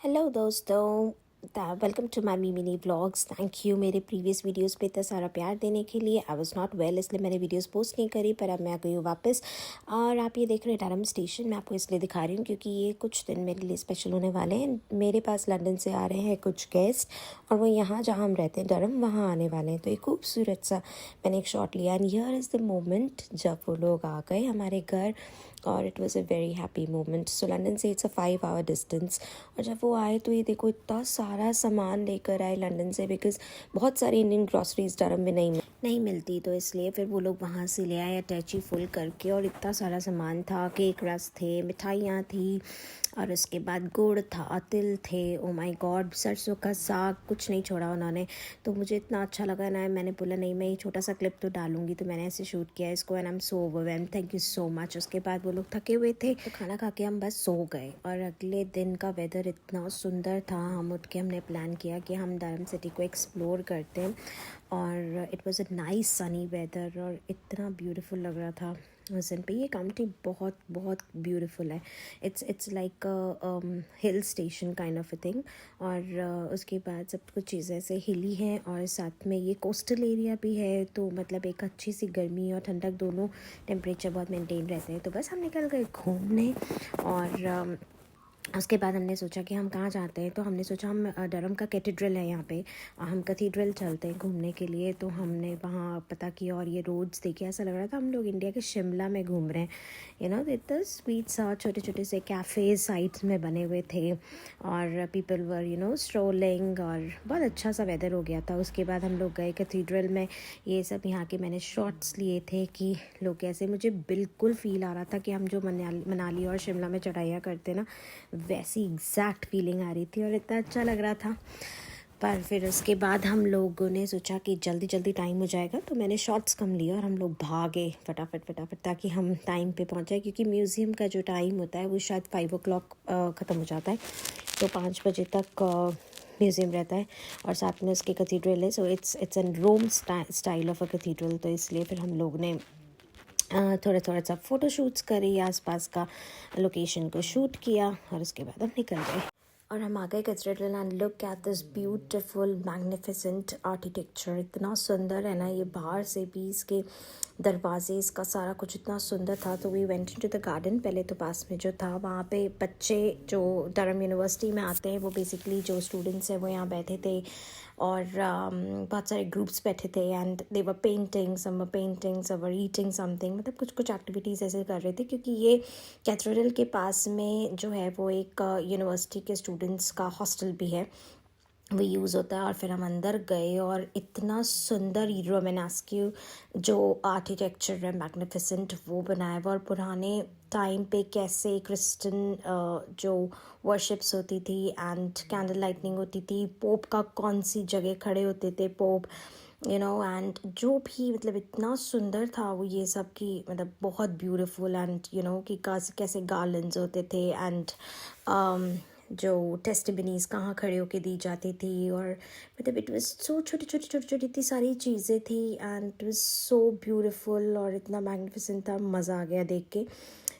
Hello दोस्तों, welcome to my mini vlogs. Thank you मेरे previous videos पे इतना सारा प्यार देने के लिए। आई वाज नॉट वेल, इसलिए मैंने वीडियोस पोस्ट नहीं करी, पर अब मैं आ गई हूँ वापस। और आप ये देख रहे हैं डरहम स्टेशन। मैं आपको इसलिए दिखा रही हूँ क्योंकि ये कुछ दिन मेरे लिए स्पेशल होने वाले हैं। मेरे पास लंदन से आ रहे हैं कुछ गेस्ट, और वो यहाँ जहाँ हम रहते हैं डरहम, वहाँ आने वाले हैं। तो एक खूबसूरत सा मैंने एक शॉट लिया, and here is the moment जब वो लोग आ गए हमारे घर, और it was a very happy moment. So London से इट्स अ 5 आवर डिस्टेंस। और जब वो आए तो ये देखो इतना सारा सामान लेकर आए लंदन से, बिकॉज़ बहुत सारी इंडियन ग्रॉसरीज डरहम में नहीं मिलती, तो इसलिए फिर वो लोग वहाँ से ले आए अटैची फुल करके। और इतना सारा सामान था, केक रस थे, मिठाइयाँ थी, और उसके बाद गुड़ था, तिल थे, ओ माय गॉड, सरसों का साग, कुछ नहीं छोड़ा उन्होंने। तो मुझे इतना अच्छा लगा ना, मैंने बोला नहीं, मैं ये छोटा सा क्लिप तो डालूंगी। तो मैंने ऐसे शूट किया इसको, and I am so overwhelmed, thank you so much. उसके बाद वो लोग थके हुए थे, तो खाना खा के हम बस सो गए। और अगले दिन का वेदर इतना सुंदर था, हम उठ के हमने प्लान किया कि हम डरहम सिटी को एक्सप्लोर करते हैं। और it was a nice sunny weather, और इतना ब्यूटीफुल लग रहा था उस दिन पे। ये काउंटी बहुत बहुत ब्यूटीफुल है। It's like hill station kind of a thing. और उसके बाद सब कुछ चीज़ें ऐसे हिली हैं, और साथ में ये कोस्टल एरिया भी है, तो मतलब एक अच्छी सी गर्मी और ठंडक दोनों टेम्परेचर बहुत मेंटेन रहते हैं। तो बस हम निकल गए घूमने। और उसके बाद हमने सोचा कि हम कहाँ जाते हैं, तो हमने सोचा हम डरहम का कैथेड्रल है यहाँ पे, हम कैथेड्रल चलते हैं घूमने के लिए। तो हमने वहाँ पता किया, और ये रोड्स देखे, ऐसा लग रहा था हम लोग इंडिया के शिमला में घूम रहे हैं। इतना स्वीट सा, छोटे छोटे से कैफ़े साइड्स में बने हुए थे, और पीपल वर स्ट्रोलिंग, और बहुत अच्छा सा वेदर हो गया था। उसके बाद हम लोग गए कैथेड्रल में। ये सब यहाँ के मैंने शॉट्स लिए थे कि लोग कैसे, मुझे बिल्कुल फ़ील आ रहा था कि हम जो मनाली और शिमला में चढ़ाइयाँ करते ना, वैसी एग्जैक्ट फीलिंग आ रही थी, और इतना अच्छा लग रहा था। पर फिर उसके बाद हम लोगों ने सोचा कि जल्दी जल्दी टाइम हो जाएगा, तो मैंने शॉट्स कम लिए और हम लोग भागे फटाफट फटाफट, ताकि हम टाइम पे पहुंच जाए, क्योंकि म्यूज़ियम का जो टाइम होता है वो शायद 5 o'clock ख़त्म हो जाता है। तो 5 बजे तक म्यूज़ियम रहता है, और साथ में उसके कैथेड्रल है। So it's an Rome style of a cathedral. तो इसलिए फिर हम लोग ने थोड़ा थोड़ा सा फ़ोटो शूट्स करे, आसपास का लोकेशन को शूट किया, और उसके बाद हम निकल गए। और हम आ गए cathedral, and look at this beautiful magnificent architecture. इतना सुंदर है ना, ये बाहर से भी इसके दरवाजे, इसका सारा कुछ इतना सुंदर था। तो we went into the garden. पहले तो पास में जो था, वहाँ पे बच्चे जो डरहम यूनिवर्सिटी में आते हैं, वो बेसिकली जो स्टूडेंट्स हैं वो यहाँ बैठे थे, और बहुत सारे ग्रुप्स बैठे थे, and they were painting, some were eating something, मतलब कुछ कुछ एक्टिविटीज़ ऐसे कर रहे थे, क्योंकि ये कैथेड्रल के पास में जो है वो एक यूनिवर्सिटी के स्टूडेंट्स का हॉस्टल भी है, वो यूज़ होता है। और फिर हम अंदर गए, और इतना सुंदर रोमानेस्क जो आर्किटेक्चर है, मैग्निफिसेंट, वो बनाया हुआ। और पुराने टाइम पे कैसे क्रिश्चियन जो वर्शिप्स होती थी, एंड कैंडल लाइटनिंग होती थी, पोप का कौन सी जगह खड़े होते थे पोप, एंड जो भी, मतलब इतना सुंदर था वो, ये सब की मतलब बहुत ब्यूटीफुल। एंड कि कैसे गार्लैंड्स होते थे, एंड जो टेस्टिमनीज कहाँ खड़े होके दी जाती थी, और मतलब इट वाज सो छोटी छोटी छोटी छोटी इतनी सारी चीज़ें थी, and it was so beautiful, और इतना मैग्निफिसेंट था, मज़ा आ गया देख के।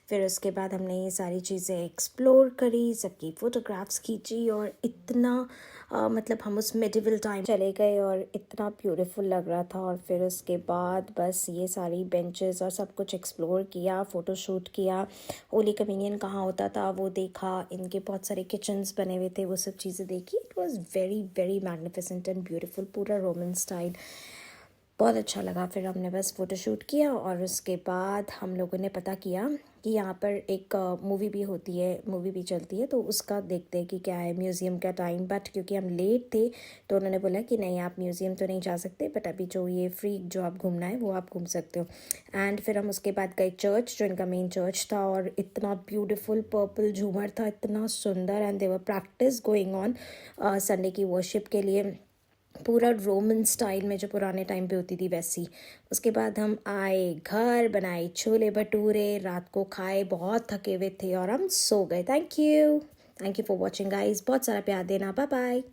फिर उसके बाद हमने ये सारी चीज़ें एक्सप्लोर करी, सबकी फ़ोटोग्राफ्स खींची, और इतना मतलब हम उस मिडिवल टाइम चले गए, और इतना ब्यूटीफुल लग रहा था। और फिर उसके बाद बस ये सारी बेंचेस और सब कुछ एक्सप्लोर किया, फ़ोटो शूट किया, होली कम्युनियन कहाँ होता था वो देखा, इनके बहुत सारे किचन्स बने हुए थे, वो सब चीज़ें देखी। It was very very magnificent and beautiful, पूरा रोमन स्टाइल, बहुत अच्छा लगा। फिर हमने बस फ़ोटो शूट किया, और उसके बाद हम लोगों ने पता किया कि यहाँ पर एक मूवी भी होती है, मूवी भी चलती है, तो उसका देखते हैं कि क्या है म्यूज़ियम का टाइम। बट क्योंकि हम लेट थे, तो उन्होंने बोला कि नहीं, आप म्यूज़ियम तो नहीं जा सकते, बट अभी जो ये फ्री जो आप घूमना है वो आप घूम सकते हो। एंड फिर हम उसके बाद गए चर्च, जो इनका मेन चर्च था, और इतना ब्यूटीफुल पर्पल झूमर था, इतना सुंदर, and they were practice going on Sunday की वर्शिप के लिए, पूरा रोमन स्टाइल में जो पुराने टाइम पे होती थी वैसी। उसके बाद हम आए घर, बनाए छोले भटूरे, रात को खाए, बहुत थके हुए थे, और हम सो गए। Thank you for watching guys, बहुत सारा प्यार देना, बाय बाय।